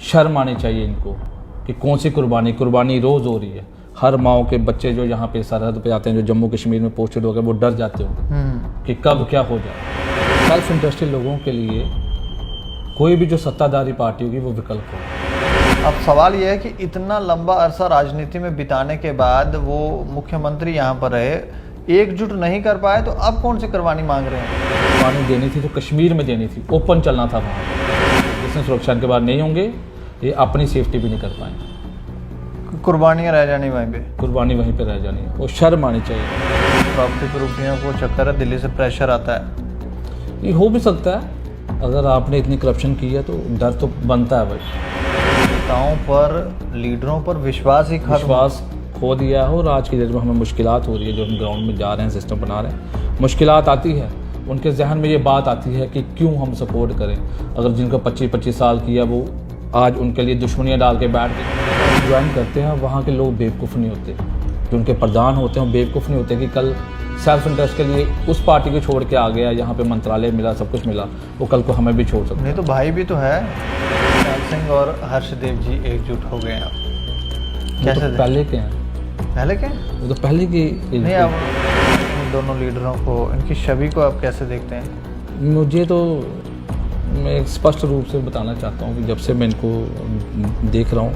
शर्म आनी चाहिए इनको कि कौन सी कुर्बानी रोज़ हो रही है। हर माओ के बच्चे जो यहाँ पे सरहद पे आते हैं, जो जम्मू कश्मीर में पोस्टेड हो गए, वो डर जाते होंगे कि कब क्या हो जाए। सेल्फ इंटरेस्टेड लोगों के लिए कोई भी जो सत्ताधारी पार्टी होगी वो विकल्प होगा। अब सवाल यह है कि इतना लंबा अरसा राजनीति में बिताने के बाद वो मुख्यमंत्री यहाँ पर रहे, एकजुट नहीं कर पाए, तो अब कौन सी कुर्बानी मांग रहे हैं? कुर्बानी देनी थी तो कश्मीर में देनी थी, ओपन चलना था वहाँ। जिसमें सुरक्षा के बाद नहीं होंगे, ये अपनी सेफ्टी भी नहीं कर पाएंगे। कुर्बानियाँ रह जानी वहीं पे, कुर्बानी वहीं पे रह जानी है। वो शर्म आनी चाहिए। प्रॉपर्टी प्रॉपर्टियों को चक्कर है, दिल्ली से प्रेशर आता है। ये हो भी सकता है, अगर आपने इतनी करप्शन की है तो डर तो बनता है भाई। नेताओं पर, लीडरों पर विश्वास ही विश्वास खो दिया है। और आज की डेट में हमें मुश्किलात हो रही है, जो हम ग्राउंड में जा रहे हैं, सिस्टम बना रहे हैं, मुश्किलात आती है। उनके जहन में ये बात आती है कि क्यों हम सपोर्ट करें। अगर जिनको 25-25 साल किया, वो आज उनके लिए दुश्मनियाँ डाल के बैठ के ज्वाइन करते हैं। वहाँ के लोग बेवकूफ़ नहीं होते, जो उनके प्रधान होते हैं वो बेवकूफ़ नहीं होते कि कल सेल्फ इंटरेस्ट के लिए उस पार्टी को छोड़ के आ गया, यहाँ पे मंत्रालय मिला, सब कुछ मिला, वो कल को हमें भी छोड़ सकते। नहीं तो भाई भी तो है, लाल सिंह और हर्षदेव जी एकजुट हो गए हैं। कैसे तो पहले के हैं? पहले के? वो तो पहले की नहीं, अब इन दोनों लीडरों को, इनकी छवि को आप कैसे देखते हैं? मुझे तो, मैं स्पष्ट रूप से बताना चाहता हूँ कि जब से मैं इनको देख रहा हूँ,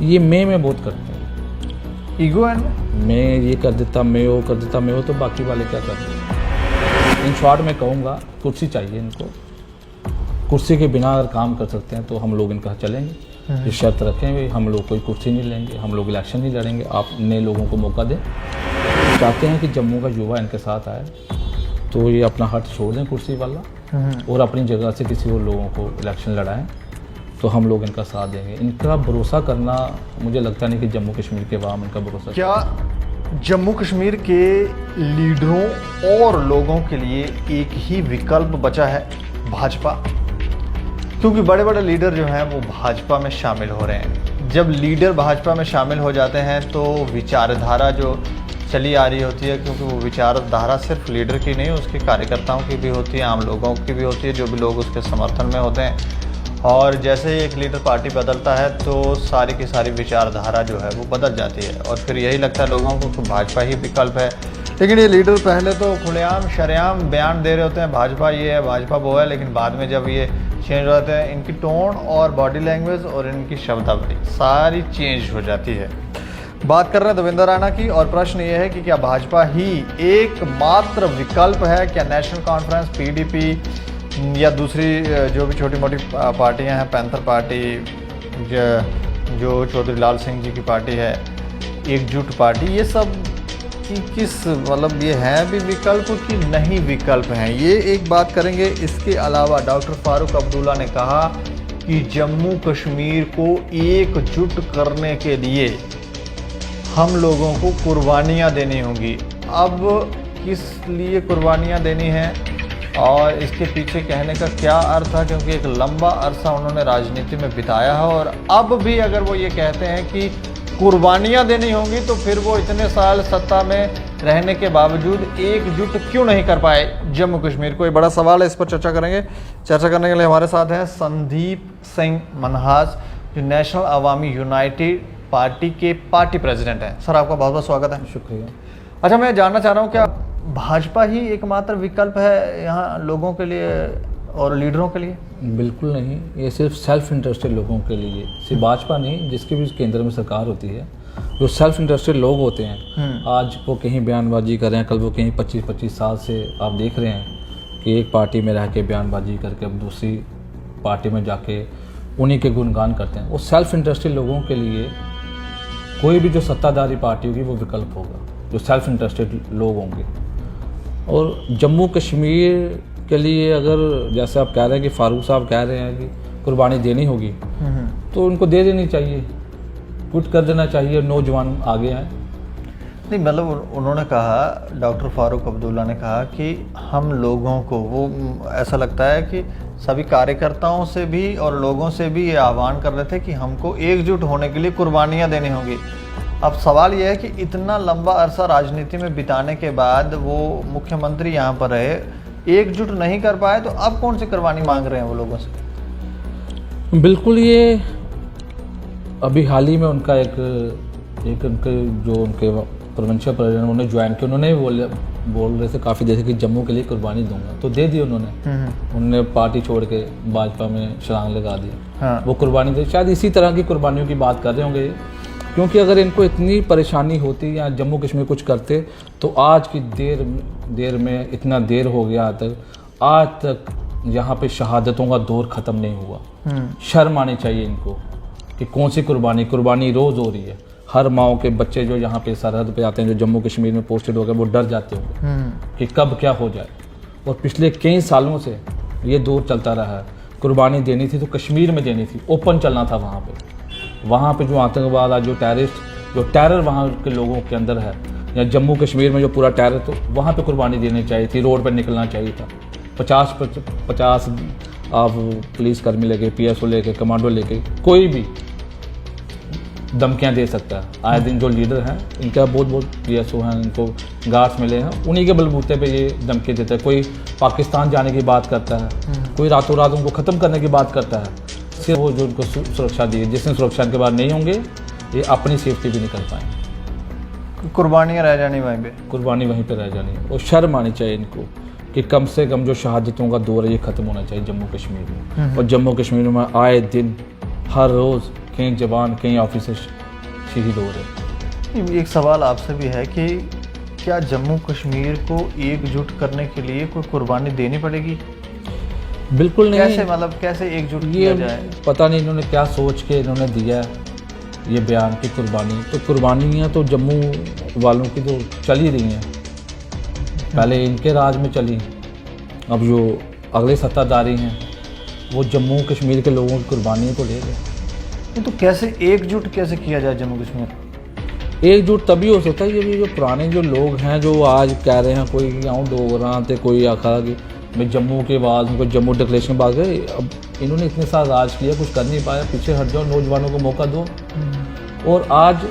ये मैं बहुत करते हैं। ईगो है, मैं ये कर देता, मैं वो कर देता, मैं वो, तो बाकी वाले क्या करते हैं। इन शॉर्ट में कहूँगा, कुर्सी चाहिए इनको। कुर्सी के बिना अगर काम कर सकते हैं तो हम लोग इनका चलेंगे। ये शर्त रखेंगे, हम लोग कोई कुर्सी नहीं लेंगे, हम लोग इलेक्शन नहीं लड़ेंगे, आप नए लोगों को मौका दें। चाहते हैं कि जम्मू का युवा इनके साथ आए, तो ये अपना हट छोड़ दें कुर्सी वाला और अपनी जगह से किसी और लोगों को इलेक्शन लड़ाएं, तो हम लोग इनका साथ देंगे। इनका भरोसा करना, मुझे लगता नहीं कि जम्मू कश्मीर के अवाम इनका भरोसा। क्या जम्मू कश्मीर के लीडरों और लोगों के लिए एक ही विकल्प बचा है? भाजपा। क्योंकि बड़े बड़े लीडर जो हैं वो भाजपा में शामिल हो रहे हैं। जब लीडर भाजपा में शामिल हो जाते हैं तो विचारधारा जो चली आ रही होती है, क्योंकि वो विचारधारा सिर्फ लीडर की नहीं, उसके कार्यकर्ताओं की भी होती है, आम लोगों की भी होती है, जो भी लोग उसके समर्थन में होते हैं। और जैसे ही एक लीडर पार्टी बदलता है तो सारी की सारी विचारधारा जो है वो बदल जाती है, और फिर यही लगता है लोगों को कि भाजपा ही विकल्प है। लेकिन ये लीडर पहले तो खुलेआम शरेआम बयान दे रहे होते हैं, भाजपा ये है, भाजपा वो है, लेकिन बाद में जब ये चेंज हो जाते हैं, इनकी टोन और बॉडी लैंग्वेज और इनकी शब्दावली सारी चेंज हो जाती है। बात कर रहे हैं देवेंद्र राणा की, और प्रश्न ये है कि क्या भाजपा ही एकमात्र विकल्प है? क्या नेशनल कॉन्फ्रेंस, पीडीपी या दूसरी जो भी छोटी मोटी पार्टियां हैं, पैंथर पार्टी, जो चौधरी लाल सिंह जी की पार्टी है, एकजुट पार्टी, ये सब की किस, मतलब ये हैं भी विकल्प कि नहीं विकल्प हैं, ये एक बात करेंगे। इसके अलावा डॉक्टर फारूक अब्दुल्ला ने कहा कि जम्मू कश्मीर को एकजुट करने के लिए हम लोगों को कुर्बानियाँ देनी होंगी। अब किस लिए कुर्बानियाँ देनी हैं और इसके पीछे कहने का क्या अर्थ है, क्योंकि एक लंबा अरसा उन्होंने राजनीति में बिताया है, और अब भी अगर वो ये कहते हैं कि कुर्बानियाँ देनी होंगी, तो फिर वो इतने साल सत्ता में रहने के बावजूद एकजुट क्यों नहीं कर पाए जम्मू कश्मीर को? ये बड़ा सवाल है, इस पर चर्चा करेंगे। चर्चा करने के लिए हमारे साथ हैं संदीप सिंह मनहास, जो नेशनल अवामी यूनाइटेड पार्टी के पार्टी प्रेसिडेंट हैं। सर, आपका बहुत बहुत स्वागत है। शुक्रिया। अच्छा, मैं जानना चाह रहा हूँ, क्या भाजपा ही एकमात्र विकल्प है यहाँ लोगों के लिए और लीडरों के लिए? बिल्कुल नहीं, ये सिर्फ सेल्फ इंटरेस्टेड लोगों के लिए, सिर्फ भाजपा नहीं, जिसकी भी केंद्र में सरकार होती है, जो सेल्फ इंटरेस्टेड लोग होते हैं, आज वो कहीं बयानबाजी कर रहे हैं, कल वो कहीं 25-25 साल से आप देख रहे हैं कि एक पार्टी में रह के बयानबाजी करके अब दूसरी पार्टी में जाके उन्हीं के गुणगान करते हैं। वो सेल्फ इंटरेस्टेड लोगों के लिए कोई भी जो सत्ताधारी पार्टी होगी वो विकल्प होगा, जो सेल्फ इंटरेस्टेड लोग होंगे। और जम्मू कश्मीर के लिए अगर जैसे आप कह रहे हैं कि फारूक साहब कह रहे हैं कि कुर्बानी देनी होगी, तो उनको दे देनी चाहिए, कुछ कर देना चाहिए, नौजवान आगे आए। नहीं, मतलब उन्होंने कहा, डॉक्टर फारूक अब्दुल्ला ने कहा कि हम लोगों को, वो ऐसा लगता है कि सभी कार्यकर्ताओं से भी और लोगों से भी ये आह्वान कर रहे थे कि हमको एकजुट होने के लिए कुर्बानियाँ देनी होंगी। अब सवाल यह है कि इतना लंबा अरसा राजनीति में बिताने के बाद वो मुख्यमंत्री यहाँ पर रहे, एकजुट नहीं कर पाए, तो अब कौन सी कुर्बानी मांग रहे हैं वो लोगों से? बिल्कुल, ये अभी हाल ही में उनका एक उनके जो उनके प्रोविंशियल प्रेसिडेंट उन्होंने ज्वाइन किया, उन्होंने बोल रहे थे काफ़ी देर से कि जम्मू के लिए कुर्बानी दूंगा, तो दे दी उन्होंने। उन्होंने पार्टी छोड़ के भाजपा में छलांग लगा दी। हाँ। वो कुर्बानी दे, शायद इसी तरह की कुर्बानियों की बात कर रहे होंगे, क्योंकि अगर इनको इतनी परेशानी होती या जम्मू कश्मीर कुछ करते तो आज की देर में इतना देर हो गया आज तक यहाँ पे शहादतों का दौर ख़त्म नहीं हुआ। शर्म आनी चाहिए इनको कि कौन सी कुर्बानी रोज़ हो रही है। हर माओ के बच्चे जो यहाँ पे सरहद पे आते हैं, जो जम्मू कश्मीर में पोस्टेड हो गए, वो डर जाते होंगे कि कब क्या हो जाए। और पिछले कई सालों से ये दौर चलता रहा है। कुर्बानी देनी थी तो कश्मीर में देनी थी, ओपन चलना था वहाँ पे जो आतंकवाद, आज जो टेरर वहाँ के लोगों के अंदर है, या जम्मू कश्मीर में जो पूरा टेरर, तो वहाँ पे कुर्बानी देनी चाहिए थी, रोड पर निकलना चाहिए था। 50 आप पुलिसकर्मी लेके, PSO लेके, कमांडो लेके, कोई भी धमकियाँ दे सकता है। आए दिन जो लीडर हैं इनका बहुत PSO हैं, इनको गार्ड्स मिले हैं, उन्हीं के बलबूते पे ये धमकी देता है। कोई पाकिस्तान जाने की बात करता है, कोई रातों रात उनको ख़त्म करने की बात करता है। सिर्फ वो जो उनको सुरक्षा दी है, जिसने सुरक्षा इनके बाद नहीं होंगे, ये अपनी सेफ्टी भी नहीं कर पाएंगे। कुर्बानियाँ रह जानी वहीं पे, कुर्बानी वहीं पे रह जानी है। और शर्म आनी चाहिए इनको कि कम से कम जो शहादतों का दौर है ये ख़त्म होना चाहिए जम्मू कश्मीर में। और जम्मू कश्मीर में आए दिन हर रोज़ कई जवान, कई ऑफिसर शहीद हो रहे। एक सवाल आपसे भी है कि क्या जम्मू कश्मीर को एकजुट करने के लिए कोई कुर्बानी देनी पड़ेगी? बिल्कुल नहीं। कैसे, मतलब कैसे एकजुट किया जाए? पता नहीं इन्होंने क्या सोच के इन्होंने दिया ये बयान की कुर्बानी। तो कुर्बानियाँ तो जम्मू वालों की तो चल ही रही हैं, पहले इनके राज में चली, अब जो अगले सत्ताधारी हैं वो जम्मू कश्मीर के लोगों की कुर्बानियाँ तो ले रहे। तो कैसे एकजुट कैसे किया जाए जम्मू कश्मीर? एकजुट तभी हो सकता है ये जो पुराने जो लोग हैं, जो आज कह रहे हैं, कोई गाँव डोगरा थे, कोई आखा कि मैं जम्मू के बाद उनको जम्मू डिक्लेरेशन के बाद गए। अब इन्होंने इतने साल राज किया, कुछ कर नहीं पाया, पीछे हट जाओ, नौजवानों को मौका दो। और आज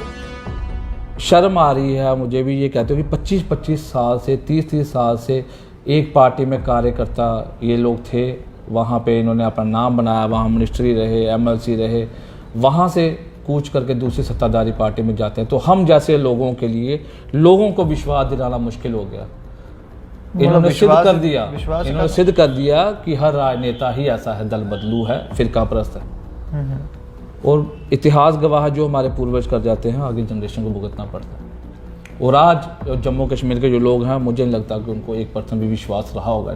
शर्म आ रही है मुझे भी ये कहते हो कि 25-25 साल से, 30-30 साल से एक पार्टी में कार्यकर्ता ये लोग थे, वहाँ पे इन्होंने अपना नाम बनाया, वहाँ मिनिस्ट्री रहे, MLC रहे, वहाँ से कूच करके दूसरी सत्ताधारी पार्टी में जाते हैं। तो हम जैसे लोगों के लिए लोगों को विश्वास दिलाना मुश्किल हो गया। इन्होंने सिद्ध कर दिया कि हर राजनेता ही ऐसा है, दल बदलू है, फिरका परस्त है। और इतिहास गवाह जो हमारे पूर्वज कर जाते हैं, आगे जनरेशन को भुगतना पड़ता है। और आज जम्मू कश्मीर के जो लोग हैं, मुझे नहीं लगता कि उनको 1% भी विश्वास रहा होगा।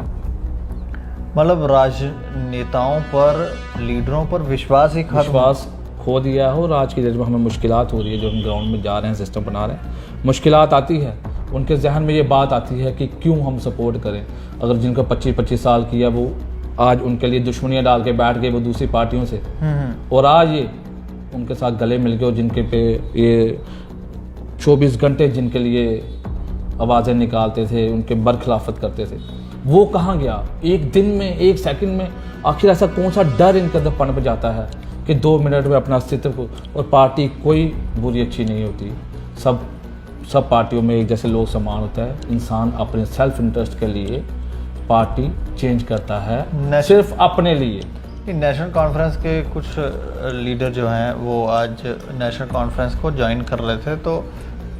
मतलब राजनेताओं पर, लीडरों पर विश्वास खो दिया हो। और आज की डेट में हमें मुश्किलात हो रही है, जो हम ग्राउंड में जा रहे हैं, सिस्टम बना रहे हैं, मुश्किलात आती है। उनके जहन में ये बात आती है कि क्यों हम सपोर्ट करें, अगर जिनको 25-25 साल किया वो आज उनके लिए दुश्मनियाँ डाल के बैठ गए वो दूसरी पार्टियों से, और आज ये उनके साथ गले मिल गए, और जिनके पे ये 24 घंटे जिनके लिए आवाज़ें निकालते थे, उनके बरखिलाफत करते थे, वो कहाँ गया? एक दिन में, एक सेकंड में, आखिर ऐसा कौन सा डर इनके अंदर पनप जाता है कि 2 मिनट में अपना अस्तित्व को। और पार्टी कोई बुरी अच्छी नहीं होती, सब पार्टियों में एक जैसे लोग समान होता है। इंसान अपने सेल्फ इंटरेस्ट के लिए पार्टी चेंज करता है, सिर्फ अपने लिए। नेशनल कॉन्फ्रेंस के कुछ लीडर जो हैं वो आज नेशनल कॉन्फ्रेंस को ज्वाइन कर रहे थे, तो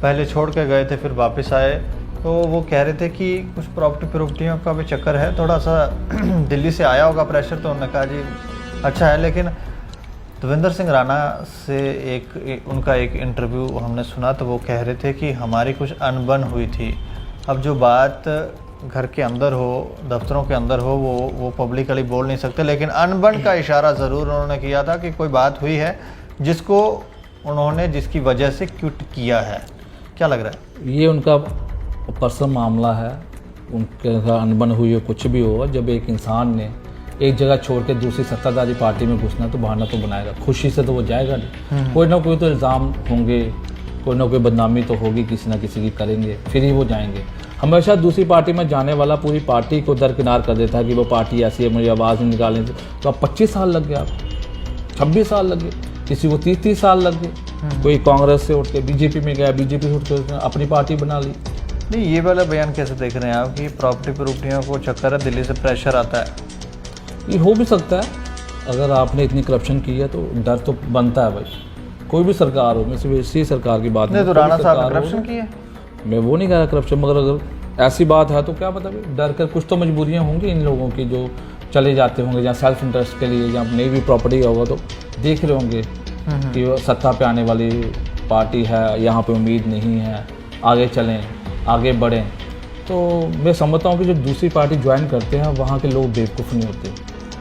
पहले छोड़ के गए थे, फिर वापस आए, तो वो कह रहे थे कि कुछ प्रॉपर्टियों का भी चक्कर है, थोड़ा सा दिल्ली से आया होगा प्रेशर, तो उन्होंने कहा जी अच्छा है। लेकिन देवेंद्र सिंह राणा से उनका एक इंटरव्यू हमने सुना, तो वो कह रहे थे कि हमारी कुछ अनबन हुई थी। अब जो बात घर के अंदर हो, दफ्तरों के अंदर हो, वो पब्लिकली बोल नहीं सकते, लेकिन अनबन का इशारा ज़रूर उन्होंने किया था कि कोई बात हुई है जिसकी वजह से क्विट किया है। क्या लग रहा है? ये उनका पर्सनल मामला है, उनके अनबन हुई हो, कुछ भी हो। जब एक इंसान ने एक जगह छोड़ के दूसरी सत्ताधारी पार्टी में घुसना, तो बहाना तो बनाएगा, खुशी से तो वो जाएगा नहीं। कोई ना कोई तो इल्ज़ाम होंगे, कोई ना कोई बदनामी तो होगी, किसी ना किसी की करेंगे, फिर ही वो जाएंगे। हमेशा दूसरी पार्टी में जाने वाला पूरी पार्टी को दरकिनार कर देता है कि वो पार्टी ऐसी है, मुझे आवाज़ नहीं निकालनी थी। तो अब 25 साल लग गए, आप 26 साल लग गए, किसी को 30-30 साल लग गए। कोई कांग्रेस से उठ के बीजेपी में गया, बीजेपी से उठ के अपनी पार्टी बना ली। नहीं, ये वाला बयान कैसे देख रहे हैं आप कि प्रॉपर्टियों को चक्कर है, दिल्ली से प्रेशर आता है? ये हो भी सकता है, अगर आपने इतनी करप्शन की है तो डर तो बनता है भाई। कोई भी सरकार हो, मैं सिर्फ इसी सरकार की बात नहीं तो कोई भी राणा साहब ने सरकार हो, करप्शन की है। मैं वो नहीं कह रहा करप्शन, मगर अगर ऐसी बात है तो क्या पता भाई, डर कर कुछ तो मजबूरियां होंगी इन लोगों की, जो चले जाते होंगे जहाँ सेल्फ इंटरेस्ट के लिए, जहाँ नई भी प्रॉपर्टी होगा तो देख रहे होंगे कि वो सत्ता पे आने वाली पार्टी है, यहाँ पे उम्मीद नहीं है, आगे चलें, आगे बढ़ें। तो मैं समझता हूँ कि जो दूसरी पार्टी ज्वाइन करते हैं वहाँ के लोग बेवकूफ़ नहीं होते,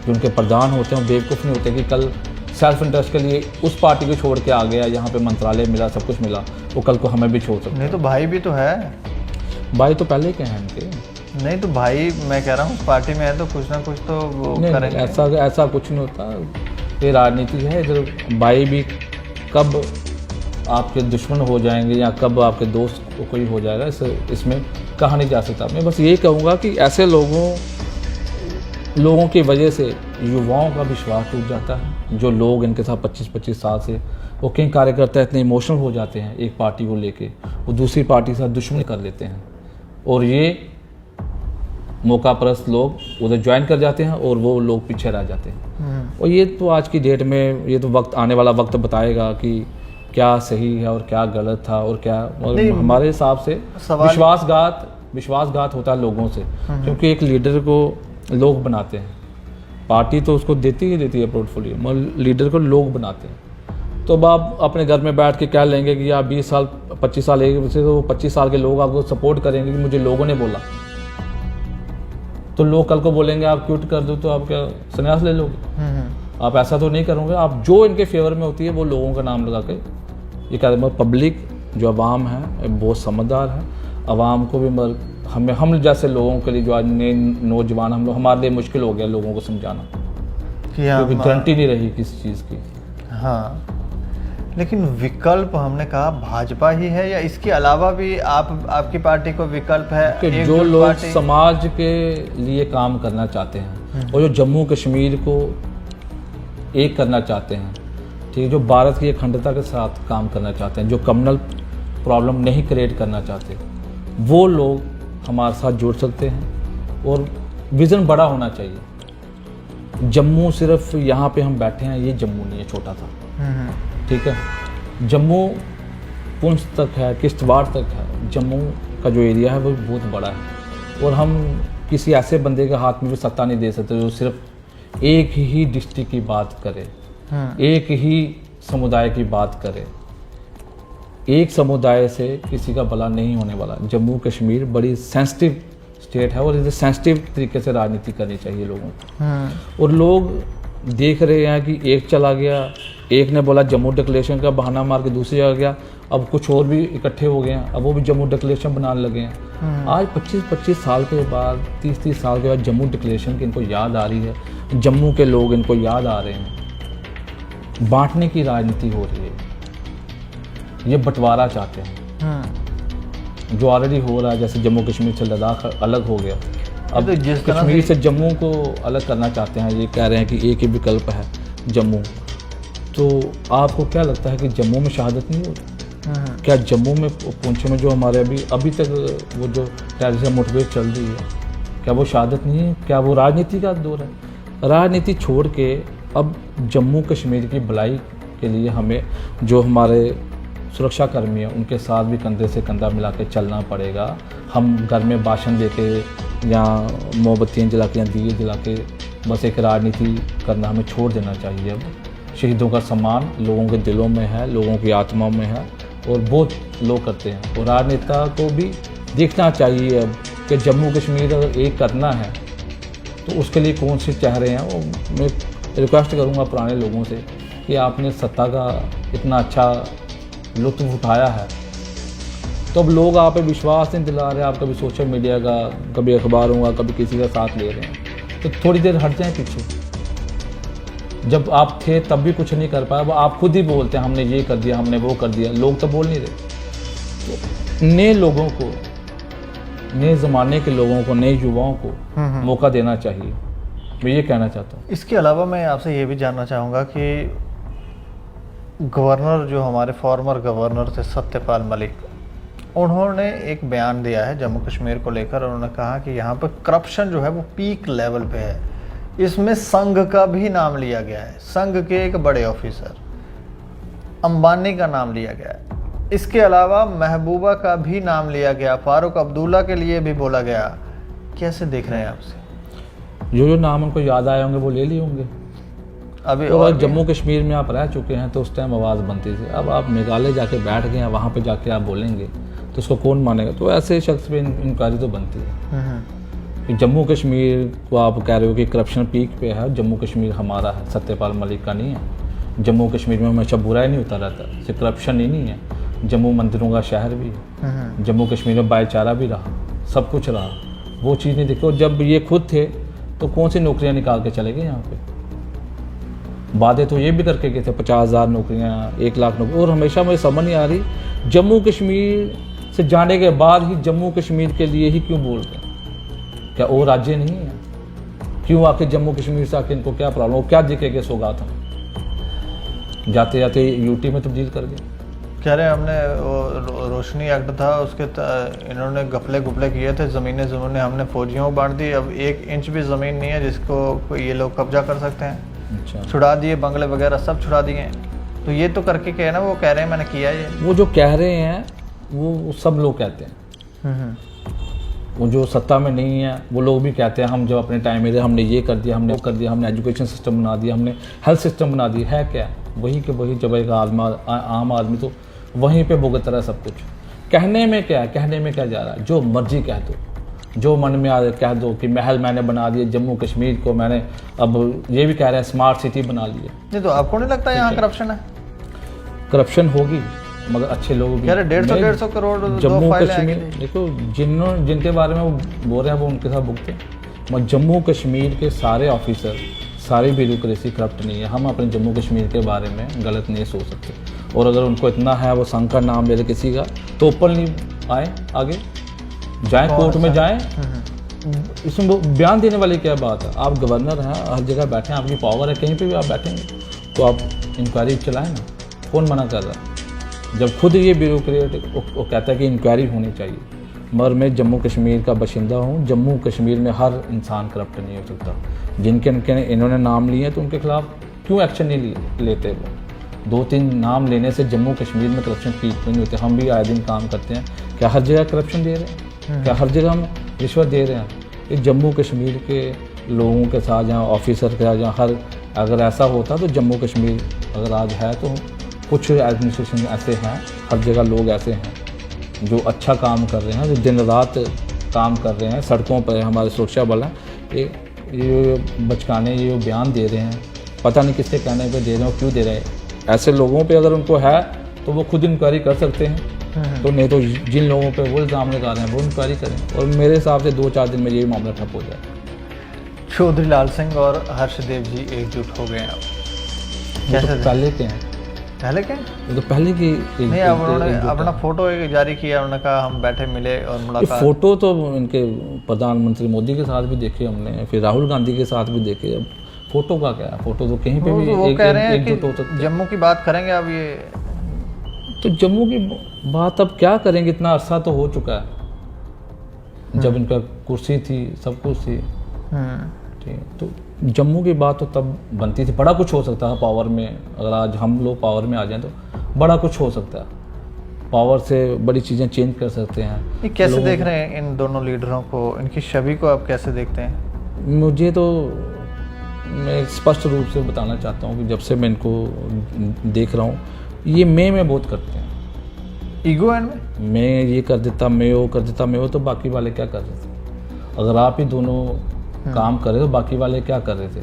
जो उनके प्रधान होते हैं वो बेवकूफ़ नहीं होते कि कल सेल्फ इंटरेस्ट के लिए उस पार्टी को छोड़ के आ गया, यहाँ पे मंत्रालय मिला, सब कुछ मिला, वो कल को हमें भी छोड़ सकते नहीं तो भाई भी तो है। हैं। भाई तो पहले के हैं इनके। नहीं तो भाई मैं कह रहा हूँ पार्टी में है तो कुछ ना कुछ तो वो नहीं, करेंगे। ऐसा कुछ नहीं होता, ये राजनीति है। इधर भाई भी कब आपके दुश्मन हो जाएंगे या कब आपके दोस्त कोई हो जाएगा, इसमें कहा नहीं जा सकता। मैं बस यही कहूँगा कि ऐसे लोगों की वजह से युवाओं का विश्वास टूट जाता है। जो लोग इनके साथ 25-25 साल से, वो कई कार्यकर्ता इतने इमोशनल हो जाते हैं एक पार्टी को लेके, वो दूसरी पार्टी के साथ दुश्मनी कर लेते हैं, और ये मौका परस्त लोग उधर ज्वाइन कर जाते हैं और वो लोग पीछे रह जाते हैं। और ये तो आज की डेट में, ये तो वक्त आने वाला वक्त बताएगा कि क्या सही है और क्या गलत था और क्या, और हमारे हिसाब से विश्वासघात होता है लोगों से, क्योंकि एक लीडर को लोग बनाते हैं, पार्टी तो उसको देती ही देती है पोर्टफोलियो, मगर लीडर को लोग बनाते हैं। तो अब आप अपने घर में बैठ के क्या लेंगे कि आप 20 साल 25 साल एक वजह से, तो 25 साल के लोग आपको सपोर्ट करेंगे कि मुझे लोगों ने बोला, तो लोग कल को बोलेंगे आप क्विट कर दो तो आप क्या संन्यास ले लोगे? आप ऐसा तो नहीं करोगे। आप जो इनके फेवर में होती है वो लोगों का नाम लगा के ये कहते हैं। पब्लिक जो अवाम है बहुत समझदार है, अवाम को भी हम जैसे लोगों के लिए, जो आज नए नौजवान हम लोग, हमारे लिए मुश्किल हो गया लोगों को समझाना, क्योंकि गारंटी नहीं रही किसी चीज़ की। हाँ, लेकिन विकल्प हमने कहा भाजपा ही है या इसके अलावा भी आपकी पार्टी को विकल्प है? कि जो लोग समाज के लिए काम करना चाहते हैं और जो जम्मू कश्मीर को एक करना चाहते हैं, ठीक है, जो भारत की अखंडता के साथ काम करना चाहते हैं, जो कम्युनल प्रॉब्लम नहीं क्रिएट करना चाहते, वो लोग हमारे साथ जुड़ सकते हैं। और विज़न बड़ा होना चाहिए। जम्मू सिर्फ यहाँ पे हम बैठे हैं, ये जम्मू नहीं है, छोटा था, ठीक है। जम्मू पुंछ तक है, किश्तवाड़ तक है, जम्मू का जो एरिया है वो बहुत बड़ा है। और हम किसी ऐसे बंदे के हाथ में भी सत्ता नहीं दे सकते जो सिर्फ एक ही डिस्ट्रिक्ट की बात करे, एक ही समुदाय की बात करे। एक समुदाय से किसी का भला नहीं होने वाला। जम्मू कश्मीर बड़ी सेंसिटिव स्टेट है और इसे सेंसिटिव तरीके से राजनीति करनी चाहिए लोगों को। और लोग देख रहे हैं कि एक चला गया, एक ने बोला जम्मू डिक्लेरेशन का बहाना मार के दूसरी जगह गया, अब कुछ और भी इकट्ठे हो गए हैं, अब वो भी जम्मू डिक्लेरेशन बनाने लगे हैं। आज 25-25 साल के बाद, 30-30 साल के बाद जम्मू डिक्लेरेशन की इनको याद आ रही है, जम्मू के लोग इनको याद आ रहे हैं। बांटने की राजनीति हो रही है, ये बंटवारा चाहते हैं, जो ऑलरेडी हो रहा है। जैसे जम्मू कश्मीर से लद्दाख अलग हो गया, अब तो जिस कश्मीर से जम्मू को अलग करना चाहते हैं। ये कह रहे हैं कि एक ही विकल्प है जम्मू। तो आपको क्या लगता है कि जम्मू में शहादत नहीं होती? क्या जम्मू में, पुंछ में जो हमारे अभी तक वो जो टेररिज्म मुठभेड़ चल रही है, क्या वो शहादत नहीं है? क्या वो राजनीति का दौर है? राजनीति छोड़ के अब जम्मू कश्मीर की भलाई के लिए हमें जो हमारे सुरक्षा कर्मी हैं उनके साथ भी कंधे से कंधा मिला के चलना पड़ेगा। हम घर में भाषण दे के या मोमबत्तियाँ जला के या दिए जला के बस एक राजनीति करना हमें छोड़ देना चाहिए। अब शहीदों का सम्मान लोगों के दिलों में है, लोगों की आत्मा में है और बहुत लोग करते हैं। और राजनेता को भी देखना चाहिए अब कि जम्मू कश्मीर अगर एक करना है तो उसके लिए कौन से चेहरे हैं। वो मैं रिक्वेस्ट करूँगा पुराने लोगों से कि आपने सत्ता का इतना अच्छा लुत्फ़ उठाया है, तो अब लोग आप पे विश्वास नहीं दिला रहे। आप कभी सोशल मीडिया का, कभी अखबारों का, कभी किसी का साथ ले रहे हैं, तो थोड़ी देर हट जाएं पीछे। जब आप थे तब भी कुछ नहीं कर पाए, अब आप खुद ही बोलते हैं हमने ये कर दिया, हमने वो कर दिया। लोग तो बोल नहीं रहे। तो नए लोगों को, नए ज़माने के लोगों को, नए युवाओं को मौका देना चाहिए, मैं ये कहना चाहता हूँ। इसके अलावा मैं आपसे ये भी जानना चाहूँगा कि गवर्नर जो हमारे फॉर्मर गवर्नर थे सत्यपाल मलिक, उन्होंने एक बयान दिया है जम्मू कश्मीर को लेकर। उन्होंने कहा कि यहाँ पर करप्शन जो है वो पीक लेवल पे है। इसमें संघ का भी नाम लिया गया है, संघ के एक बड़े ऑफिसर अंबानी का नाम लिया गया, इसके अलावा महबूबा का भी नाम लिया गया, फारूक अब्दुल्ला के लिए भी बोला गया। कैसे देख रहे हैं आपसे? जो नाम उनको याद आए होंगे वो ले लिए होंगे। अभी तो और जम्मू कश्मीर में आप रह चुके हैं तो उस टाइम आवाज़ बनती थी। अब आप मेघालय जाके बैठ गए हैं, वहाँ पे जाके आप बोलेंगे तो उसको कौन मानेगा? तो ऐसे शख्स पे इंक्वायरी तो बनती है कि जम्मू कश्मीर को आप कह रहे हो कि करप्शन पीक पे है। जम्मू कश्मीर हमारा है, सत्यपाल मलिक का नहीं है। जम्मू कश्मीर में हमेशा बुरा ही नहीं होता रहता, सिर्फ करप्शन ही नहीं है। जम्मू मंदिरों का शहर भी है, जम्मू कश्मीर में भाईचारा भी रहा, सब कुछ रहा। वो चीज़ नहीं देखी। और जब ये खुद थे तो कौन सी नौकरियाँ निकाल के चले गए यहाँ पे? वादे तो ये भी करके गए थे 50,000 नौकरियाँ, 1 लाख नौकरी। और हमेशा मुझे समझ नहीं आ रही जम्मू कश्मीर से जाने के बाद ही जम्मू कश्मीर के लिए ही क्यों बोल रहे हैं? क्या और राज्य नहीं है? क्यों आके जम्मू कश्मीर से आके इनको क्या प्रॉब्लम? क्या दिखेगा सौगात हम जाते जाते यूटी में तब्दील कर गए। कह रहे हमने वो रोशनी एक्ट था उसके इन्होंने गफले गुफले किए थे, ज़मीनें हमने फौजियों को बांट दी। अब 1 इंच भी ज़मीन नहीं है जिसको ये लोग कब्जा कर सकते हैं। अच्छा, छुड़ा दिए, बंगले वगैरह सब छुड़ा दिए हैं। तो ये तो करके क्या है ना, वो कह रहे हैं मैंने किया ये। वो जो कह रहे हैं वो सब लोग कहते हैं। वो जो सत्ता में नहीं है वो लोग भी कहते हैं हम जब अपने टाइम में थे हमने ये कर दिया, हमने वो कर दिया, हमने एजुकेशन सिस्टम बना दिया, हमने हेल्थ सिस्टम बना दिया। है क्या? वही के वही। जब एक आम आदमी तो वहीं पे भुगत रहा है सब कुछ। कहने में क्या है? कहने में क्या जा रहा है? जो मर्जी कह दो, जो मन में आ कह दो कि महल मैंने बना दिए जम्मू कश्मीर को, मैंने अब ये भी कह रहे हैं स्मार्ट सिटी बना लिया। नहीं तो आपको नहीं लगता यहाँ करप्शन है? करप्शन होगी मगर अच्छे लोग भी। 150 करोड़ जम्मू कश्मीर देखो, जिनके बारे में वो बोल रहे हैं वो उनके साथ भुगते। मगर जम्मू कश्मीर के सारे ऑफिसर, सारी ब्यूरोक्रेसी करप्ट नहीं है। हम अपने जम्मू कश्मीर के बारे में गलत नहीं सोच सकते। और अगर उनको इतना है वो संघ का नाम ले रहे किसी का, तो ओपनली आए, आगे जाएं, कोर्ट में जाएं। इसमें वो बयान देने वाली क्या बात है? आप गवर्नर हैं, हर जगह बैठे हैं, आपकी पावर है, कहीं पे भी आप बैठेंगे तो आप इंक्वायरी चलाएं ना। कौन मना कर रहा है? जब खुद ये ब्यूरोक्रेट वो कहता है कि इंक्वायरी होनी चाहिए। मगर मैं जम्मू कश्मीर का बाशिंदा हूँ। जम्मू कश्मीर में हर इंसान करप्ट नहीं हो सकता। जिनके इन्होंने नाम लिए हैं तो उनके खिलाफ क्यों एक्शन नहीं लेते? वो 2-3 नाम लेने से जम्मू कश्मीर में करप्शन पीक नहीं होते। हम भी आए दिन काम करते हैं, क्या हर जगह करप्शन दे रहे हैं? क्या हर जगह हम रिश्वत दे रहे हैं? ये जम्मू कश्मीर के लोगों के साथ, जहाँ ऑफिसर के साथ, जहाँ हर अगर ऐसा होता तो जम्मू कश्मीर अगर आज है तो कुछ एडमिनिस्ट्रेशन ऐसे हैं, हर जगह लोग ऐसे हैं जो अच्छा काम कर रहे हैं, जो दिन रात काम कर रहे हैं। सड़कों पर हमारे सुरक्षा बल हैं, ये बचकाने ये बयान दे रहे हैं, पता नहीं किसके कहने पे दे रहे हैं और क्यों दे रहे हैं। ऐसे लोगों पे अगर उनको है तो वो खुद इंक्वायरी कर सकते हैं। तो नहीं तो जिन लोगों पे वो इल्ज़ाम लगा रहे हैं वो इंक्वायरी करें। और मेरे हिसाब से 2-4 दिन में यही मामला ठप हो जाए। चौधरी लाल सिंह और हर्षदेव जी एकजुट हो गए हैं। कैसे तो पहले के हैं? पहले क्या? ये तो पहले की नहीं, अब उन्होंने अपना फोटो एक जारी किया, उन्होंने कहा हम बैठे मिले और मुलाकात। फोटो तो इनके प्रधानमंत्री मोदी के साथ भी देखे हमने, फिर राहुल गांधी के साथ भी देखे। अब फोटो का क्या है? फोटो तो कहीं पे भी एकजुट हो सकते। जम्मू की बात करेंगे अब ये तो जम्मू की बात अब क्या करेंगे? इतना अरसा तो हो चुका है जब इनका कुर्सी थी, सब कुछ थी। ठीक, तो जम्मू की बात तो तब बनती थी। बड़ा कुछ हो सकता है पावर में। अगर आज हम लोग पावर में आ जाएं तो बड़ा कुछ हो सकता है। पावर से बड़ी चीज़ें चेंज कर सकते हैं। ये कैसे देख रहे हैं इन दोनों लीडरों को, इनकी छवि को आप कैसे देखते हैं? मुझे तो मैं स्पष्ट रूप से बताना चाहता हूँ कि जब से मैं इनको देख रहा हूँ, ये मैं बहुत करते हैं। ईगो है इनमें। मैं ये कर देता, मैं वो कर देता, मैं वो, तो बाकी वाले क्या कर रहे थे? अगर आप ही दोनों काम कर रहे तो बाकी वाले क्या कर रहे थे?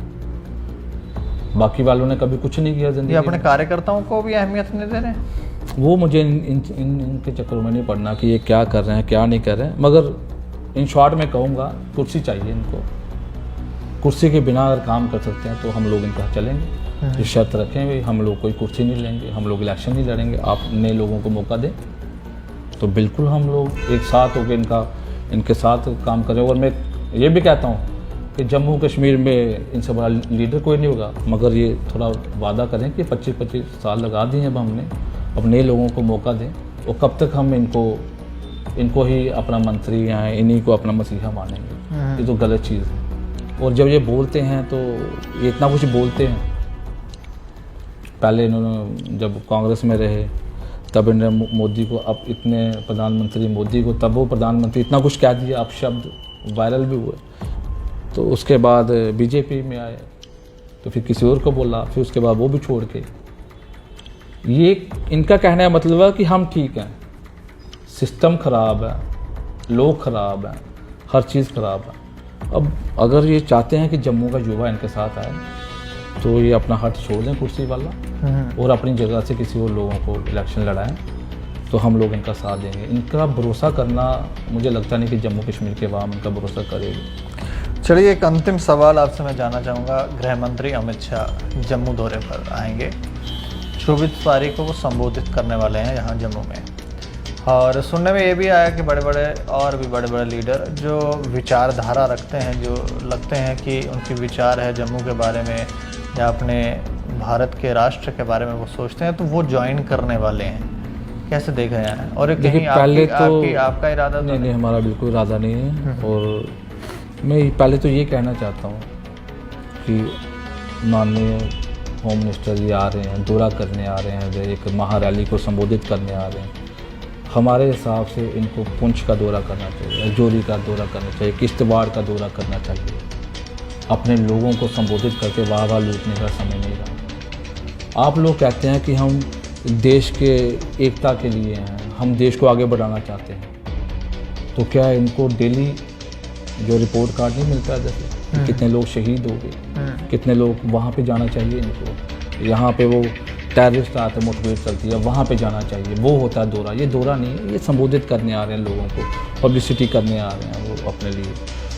बाकी वालों ने कभी कुछ नहीं किया जिंदगी। अपने कार्यकर्ताओं को भी अहमियत नहीं दे रहे हैं। वो मुझे इनके चक्करों में नहीं पड़ना कि ये क्या कर रहे हैं क्या नहीं कर रहे हैं। मगर इन शॉर्ट में कहूँगा कुर्सी चाहिए इनको। कुर्सी के बिना अगर काम कर सकते हैं तो हम लोग इनका चलेंगे। ये शर्त रखें भाई, हम लोग कोई कुर्सी नहीं लेंगे, हम लोग इलेक्शन नहीं लड़ेंगे, आप नए लोगों को मौका दें तो बिल्कुल हम लोग एक साथ होकर इनके साथ काम करें। और मैं ये भी कहता हूँ कि जम्मू कश्मीर में इनसे बड़ा लीडर कोई नहीं होगा, मगर ये थोड़ा वादा करें कि 25-25 साल लगा दिए अब हमने, अब नए लोगों को मौका दें। और कब तक हम इनको ही अपना मंत्री या इन्हीं को अपना मसीहा मानेंगे? ये तो गलत चीज़ है। और जब ये बोलते हैं तो ये इतना कुछ बोलते हैं, पहले इन्होंने जब कांग्रेस में रहे तब इन्होंने मोदी को, अब इतने प्रधानमंत्री मोदी को, तब वो प्रधानमंत्री इतना कुछ कह दिया, अब शब्द वायरल भी हुए। तो उसके बाद बीजेपी में आए तो फिर किसी और को बोला, फिर उसके बाद वो भी छोड़ के। ये इनका कहने का मतलब है कि हम ठीक हैं, सिस्टम ख़राब है, लोग ख़राब हैं, हर चीज़ ख़राब है। अब अगर ये चाहते हैं कि जम्मू का युवा इनके साथ आए तो ये अपना हट छोड़ दें कुर्सी वाला और अपनी जगह से किसी और लोगों को इलेक्शन लड़ाएं, तो हम लोग इनका साथ देंगे। इनका भरोसा करना मुझे लगता नहीं कि जम्मू कश्मीर के अवाम इनका भरोसा करेगी। चलिए, एक अंतिम सवाल आपसे मैं जानना चाहूँगा। गृह मंत्री अमित शाह जम्मू दौरे पर आएंगे, 24 तारीख को वो संबोधित करने वाले हैं यहाँ जम्मू में, और सुनने में ये भी आया कि बड़े बड़े लीडर जो विचारधारा रखते हैं, जो लगते हैं कि उनकी विचार है जम्मू के बारे में या अपने भारत के राष्ट्र के बारे में वो सोचते हैं, तो वो ज्वाइन करने वाले हैं। कैसे देख रहे हैं? और कहीं आपका इरादा तो नहीं, हमारा बिल्कुल इरादा नहीं है। और मैं पहले तो ये कहना चाहता हूँ कि माननीय होम मिनिस्टर जी आ रहे हैं, दौरा करने आ रहे हैं, एक महारैली को संबोधित करने आ रहे हैं। हमारे हिसाब से इनको पुंछ का दौरा करना चाहिए, रजौरी का दौरा करना चाहिए, किश्तवाड़ का दौरा करना चाहिए। अपने लोगों को संबोधित करके वाह लूटने का समय नहीं रहा। आप लोग कहते हैं कि हम देश के एकता के लिए हैं, हम देश को आगे बढ़ाना चाहते हैं, तो क्या इनको डेली जो रिपोर्ट कार्ड नहीं मिलता है, जैसे कितने लोग शहीद हो गए, कितने लोग, वहाँ पे जाना चाहिए इनको। यहाँ पे वो टेररिस्ट आते हैं, मोटिवेट करती है, वहाँ पे जाना चाहिए, वो होता है दौरा। ये दौरा नहीं है, ये संबोधित करने आ रहे हैं लोगों को, पब्लिसिटी करने आ रहे हैं वो अपने लिए।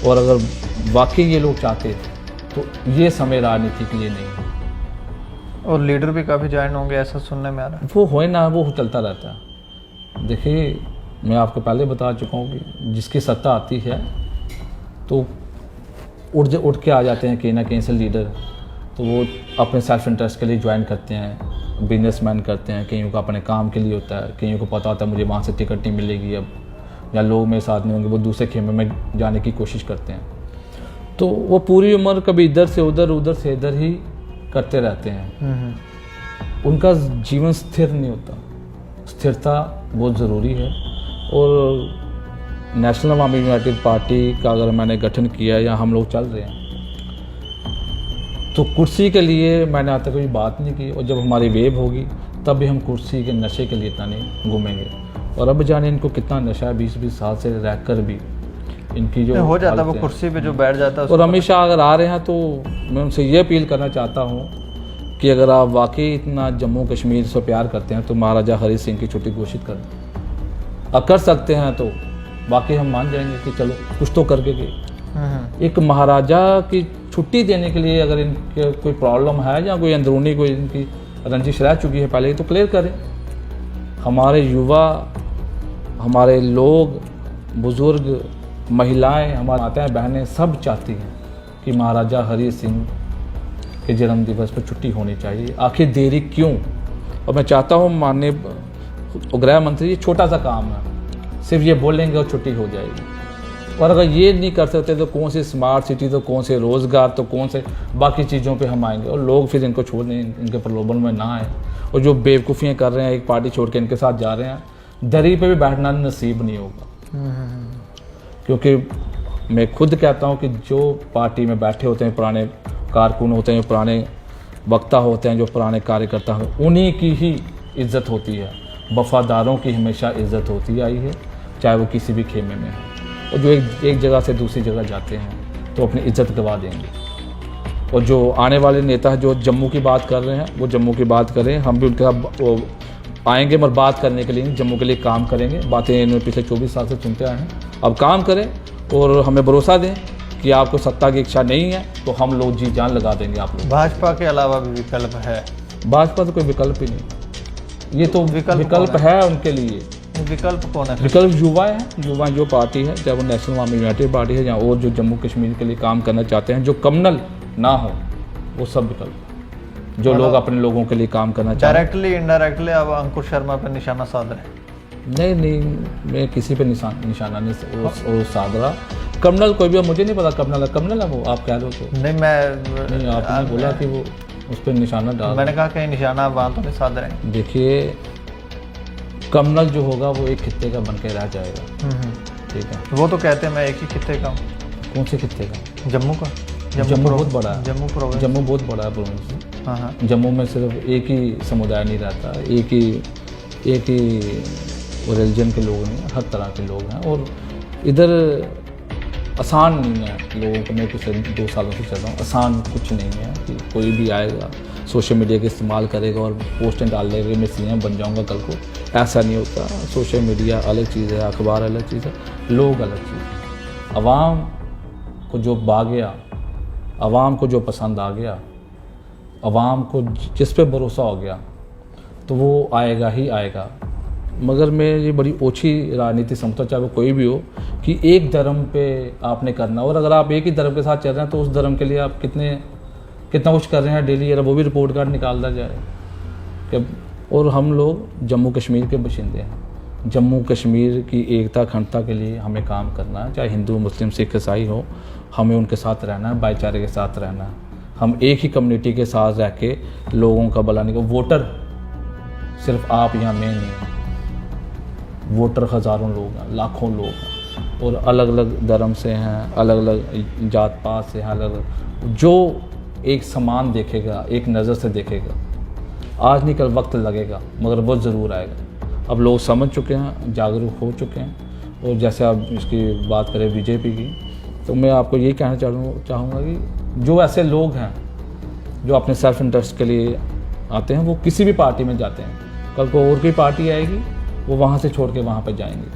और अगर वाकई ये लोग चाहते तो ये समय राजनीति के लिए नहीं है। और लीडर भी काफ़ी ज्वाइन होंगे ऐसा सुनने में आ रहा है। वो हो ना, वो चलता रहता है। देखिए, मैं आपको पहले बता चुका हूँ कि जिसकी सत्ता आती है तो उठ के आ जाते हैं कहीं ना कहीं से लीडर, तो वो अपने सेल्फ इंटरेस्ट के लिए ज्वाइन करते हैं, बिजनेसमैन करते हैं, कईयों का अपने काम के लिए होता है, कईयों को पता होता है मुझे वहाँ से टिकट नहीं मिलेगी अब, या लोग मेरे साथ नहीं होंगे, वो दूसरे खेमे में जाने की कोशिश करते हैं। तो वो पूरी उम्र कभी इधर से उधर से इधर ही करते रहते हैं। उनका जीवन स्थिर नहीं होता। स्थिरता बहुत ज़रूरी है। और नेशनल अवामी यूनाइटेड पार्टी का अगर मैंने गठन किया या हम लोग चल रहे हैं तो कुर्सी के लिए मैंने आज तक कोई बात नहीं की, और जब हमारी वेव होगी तब भी हम कुर्सी के नशे के लिए इतना नहीं घूमेंगे। और अब जाने इनको कितना नशा है, 20-20 साल से रहकर भी इनकी जो हो जाता है वो कुर्सी पे जो बैठ जाता है। और अमित शाह अगर आ रहे हैं तो मैं उनसे ये अपील करना चाहता हूँ कि अगर आप वाकई इतना जम्मू कश्मीर से प्यार करते हैं तो महाराजा हरि सिंह की छुट्टी घोषित कर दें। अब कर सकते हैं तो वाकई हम मान जाएंगे कि चलो कुछ तो करके गए। एक महाराजा की छुट्टी देने के लिए अगर इनके कोई प्रॉब्लम है या कोई अंदरूनी कोई इनकी रंजिश रह चुकी है पहले, तो क्लियर करें। हमारे युवा, हमारे लोग, बुज़ुर्ग, महिलाएं, हमारे माताएं बहनें सब चाहती हैं कि महाराजा हरि सिंह के जन्म दिवस पर छुट्टी होनी चाहिए। आखिर देरी क्यों? और मैं चाहता हूँ माननीय गृह मंत्री, ये छोटा सा काम है, सिर्फ ये बोलेंगे और छुट्टी हो जाएगी। और अगर ये नहीं कर सकते तो कौन सी स्मार्ट सिटी, तो कौन से रोज़गार, तो कौन से बाकी चीज़ों पे हम आएंगे। और लोग फिर इनको छोड़ दें, इनके प्रलोभन में ना आए। और जो बेवकूफ़ियाँ कर रहे हैं, एक पार्टी छोड़ के इनके साथ जा रहे हैं, दरी पे भी बैठना नसीब नहीं होगा। क्योंकि मैं खुद कहता हूँ कि जो पार्टी में बैठे होते हैं, पुराने कारकुन होते हैं, पुराने वक्ता होते हैं, जो पुराने कार्यकर्ता होते हैं, उन्हीं की ही इज्जत होती है। वफादारों की हमेशा इज्जत होती आई है, चाहे वो किसी भी खेमे में हो। और जो एक जगह से दूसरी जगह जाते हैं तो अपनी इज्जत गंवा देंगे। और जो आने वाले नेता जो जम्मू की बात कर रहे हैं, वो जम्मू की बात करें, हम भी उनके साथ आएंगे, मगर बात करने के लिए जम्मू के लिए काम करेंगे। बातें इन्होंने पिछले 24 साल से सुनते आए हैं, अब काम करें और हमें भरोसा दें कि आपको सत्ता की इच्छा नहीं है तो हम लोग जी जान लगा देंगे आप लोग। भाजपा के अलावा भी विकल्प है? भाजपा तो कोई विकल्प ही नहीं, ये तो विकल्प है उनके लिए। विकल्प कौन है? विकल्प युवा है। युवा जो पार्टी है, चाहे वो नेशनल अवामी यूनाइटेड पार्टी है या और जो जम्मू कश्मीर के लिए काम करना चाहते हैं, जो कम्युनल ना हो, वो सब विकल्प, जो लोग अपने लोगों के लिए काम करना चाहते हैं। डायरेक्टली इनडायरेक्टली अब अंकुश शर्मा पर निशाना साध रहे हैं? नहीं, मैं किसी पे निशाना नहीं साध रहा। कम्युनल कोई भी, मुझे नहीं पता कम्युनल है वो, आप कह दो तो। नहीं, आपने बोला कि वो उस पर निशाना डाल। मैंने कहा कहीं निशाना वहाँ तो नहीं साध रहे हैं। देखिए, कमनल जो होगा वो एक खित्ते का बन के रह जाएगा, ठीक है। वो तो कहते हैं मैं एक ही खित्ते का हूँ। कौन से खित्ते का? जम्मू का। जम्मू बहुत बड़ा है। जम्मू प्रोविंस। जम्मू बहुत बड़ा है प्रोविंस। हाँ हाँ। जम्मू में सिर्फ एक ही समुदाय नहीं रहता, एक ही रिलीजन के लोग नहीं, हर तरह के लोग हैं। और इधर आसान नहीं है लोगों को, मैं पिछले 2 सालों से चल रहा हूँ, आसान कुछ नहीं है कि कोई भी आएगा सोशल मीडिया का इस्तेमाल करेगा और पोस्टें डाल देगा मैं सीएम बन जाऊँगा कल को। ऐसा नहीं होता। सोशल मीडिया अलग चीज़ है, अखबार अलग चीज़ है, लोग अलग चीज़ है। आवाम को जो भा गया, आवाम को जो पसंद आ गया, आवाम को जिस पे भरोसा हो गया, तो वो आएगा ही आएगा। मगर मैं ये बड़ी ओछी राजनीति समझता, चाहे वो कोई भी हो, कि एक धर्म पे आपने करना, और अगर आप एक ही धर्म के साथ चल रहे हैं तो उस धर्म के लिए आप कितना कुछ कर रहे हैं डेली, वो भी रिपोर्ट कार्ड निकालता जाए कि। और हम लोग जम्मू कश्मीर के बशिंदे हैं। जम्मू कश्मीर की एकता अखंडता के लिए हमें काम करना है, चाहे हिंदू मुस्लिम सिख ईसाई हो, हमें उनके साथ रहना है, भाईचारे के साथ रहना है। हम एक ही कम्युनिटी के साथ रह के लोगों का भला नहीं को। वोटर सिर्फ आप या मैं नहीं है, वोटर हज़ारों लोग हैं, लाखों लोग हैं, और अलग अलग धर्म से हैं, अलग अलग जात पात से हैं, अलग जो एक समान देखेगा, एक नज़र से देखेगा। आज नहीं कल वक्त लगेगा, मगर वो ज़रूर आएगा। अब लोग समझ चुके हैं, जागरूक हो चुके हैं। और जैसे आप इसकी बात करें बीजेपी की, तो मैं आपको ये कहना चाहूँगा कि जो ऐसे लोग हैं जो अपने सेल्फ इंटरेस्ट के लिए आते हैं, वो किसी भी पार्टी में जाते हैं, कल को और कोई पार्टी आएगी वो वहाँ से छोड़ के वहाँ पर जाएंगे,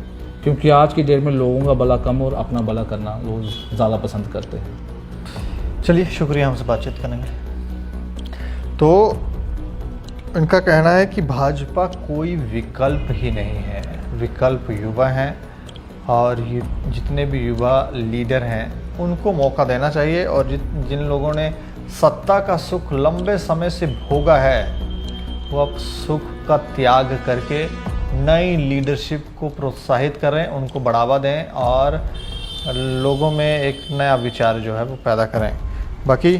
क्योंकि आज की डेट में लोगों का भला कम और अपना भला करना लोग ज़्यादा पसंद करते हैं। चलिए, शुक्रिया हमसे बातचीत करने में। तो इनका कहना है कि भाजपा कोई विकल्प ही नहीं है, विकल्प युवा हैं, और जितने भी युवा लीडर हैं उनको मौका देना चाहिए। और जिन लोगों ने सत्ता का सुख लंबे समय से भोगा है, वो अब सुख का त्याग करके नई लीडरशिप को प्रोत्साहित करें, उनको बढ़ावा दें और लोगों में एक नया विचार जो है वो पैदा करें। बाकी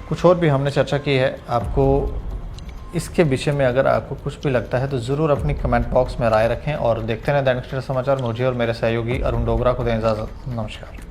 कुछ और भी हमने चर्चा की है। आपको इसके विषय में अगर आपको कुछ भी लगता है तो ज़रूर अपनी कमेंट बॉक्स में राय रखें, और देखते रहें दैनिक सवेरा समाचार। मुझे और मेरे सहयोगी अरुण डोगरा को दें इजाज़त। नमस्कार।